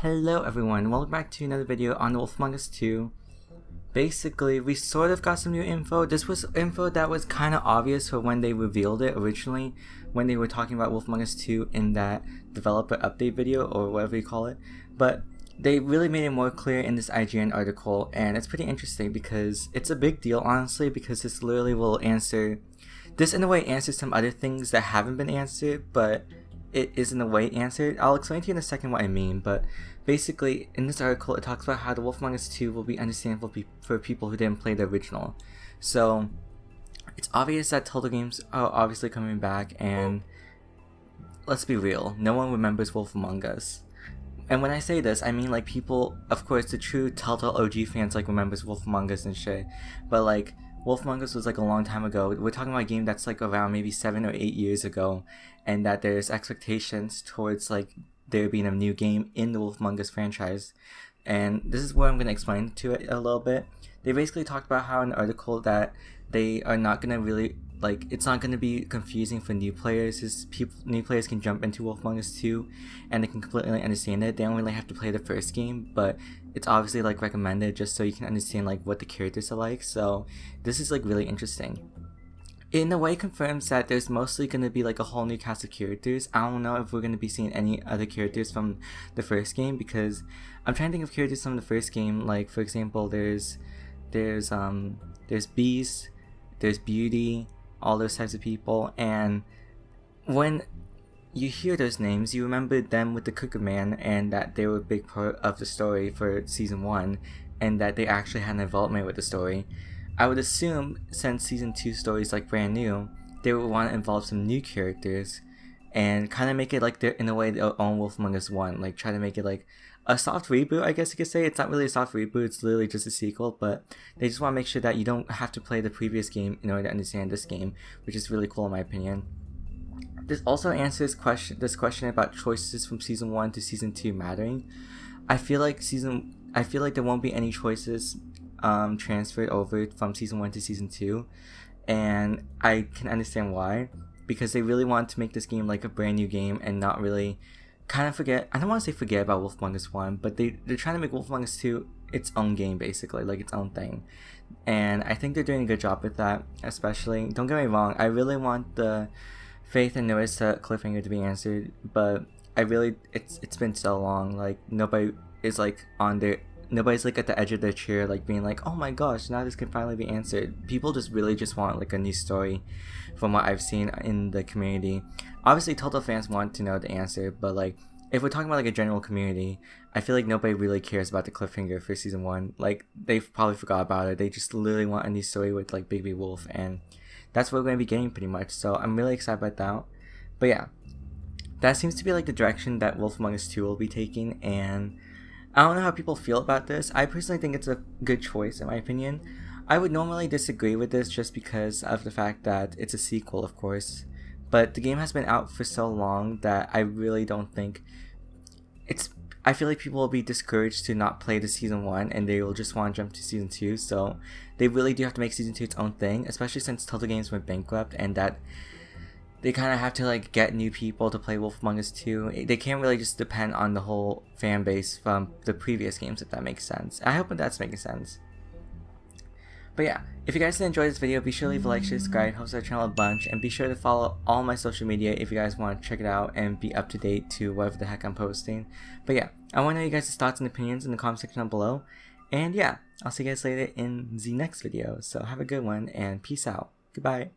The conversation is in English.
Hello everyone, welcome back to another video on The Wolf Among Us 2. Basically, we sort of got some new info. This was info that was kind of obvious for when they revealed it originally, when they were talking about Wolf Among Us 2 in that developer update video, or whatever you call it. But they really made it more clear in this IGN article, and it's pretty interesting because it's a big deal, honestly, because this literally will answer... This in a way answers some other things that haven't been answered, but it is in a way answered. I'll explain to you in a second what I mean, but basically in this article it talks about how The Wolf Among Us 2 will be understandable for people who didn't play the original. So it's obvious that Telltale Games are obviously coming back, and let's be real, no one remembers Wolf Among Us. And when I say this, I mean like people, of course the true Telltale OG fans like remembers Wolf Among Us and shit, but like Wolf Among Us was like a long time ago. We're talking about a game that's like around maybe 7 or 8 years ago, and that there's expectations towards like there being a new game in the Wolf Among Us franchise. And this is where I'm going to explain to it a little bit. They basically talked about how in the article that they are not going to really, like, it's not going to be confusing for new players. New players can jump into Wolf Among Us 2 and they can completely understand it. They don't really have to play the first game, but it's obviously like recommended just so you can understand like what the characters are like. So this is like really interesting. In a way confirms that there's mostly going to be like a whole new cast of characters. I don't know if we're going to be seeing any other characters from the first game, because I'm trying to think of characters from the first game. Like for example, there's Beast, there's Beauty, all those types of people, and when you hear those names, you remember them with the Cooker Man, and that they were a big part of the story for Season 1, and that they actually had an involvement with the story. I would assume, since Season 2 story is like brand new, they would want to involve some new characters, and kind of make it like in a way their own Wolf Among Us 1, like try to make it like a soft reboot, I guess you could say. It's not really a soft reboot, it's literally just a sequel, but they just want to make sure that you don't have to play the previous game in order to understand this game, which is really cool in my opinion. This also answers this question about choices from Season 1 to Season 2 mattering. I feel like there won't be any choices transferred over from Season 1 to Season 2, and I can understand why, because they really want to make this game like a brand new game and not really kind of forget, I don't want to say forget about Wolf Among Us 1, but they're trying to make Wolf Among Us 2 its own game, basically, like its own thing. And I think they're doing a good job with that, especially, don't get me wrong, I really want the Faith and Narissa cliffhanger to be answered, but it's been so long, like nobody is like nobody's like at the edge of their chair like being like, oh my gosh, now this can finally be answered. People just really just want like a new story from what I've seen in the community. Obviously Telltale fans want to know the answer, but like if we're talking about like a general community, I feel like nobody really cares about the cliffhanger for Season 1. Like they've probably forgot about it. They just literally want a new story with like Bigby Wolf, and that's what we're going to be getting pretty much. So I'm really excited about that. But yeah, that seems to be like the direction that Wolf Among Us 2 will be taking, and I don't know how people feel about this. I personally think it's a good choice in my opinion. I would normally disagree with this just because of the fact that it's a sequel, of course, but the game has been out for so long that I really don't think I feel like people will be discouraged to not play the Season 1 and they will just want to jump to Season 2, so they really do have to make Season 2 its own thing, especially since Telltale Games went bankrupt and that they kind of have to like get new people to play Wolf Among Us 2. They can't really just depend on the whole fan base from the previous games, if that makes sense. I hope that's making sense. But yeah, if you guys did enjoy this video, be sure to leave a like, share, subscribe, helps our channel a bunch, and be sure to follow all my social media if you guys want to check it out and be up to date to whatever the heck I'm posting. But yeah, I want to know you guys' thoughts and opinions in the comment section down below. And yeah, I'll see you guys later in the next video. So have a good one and peace out. Goodbye.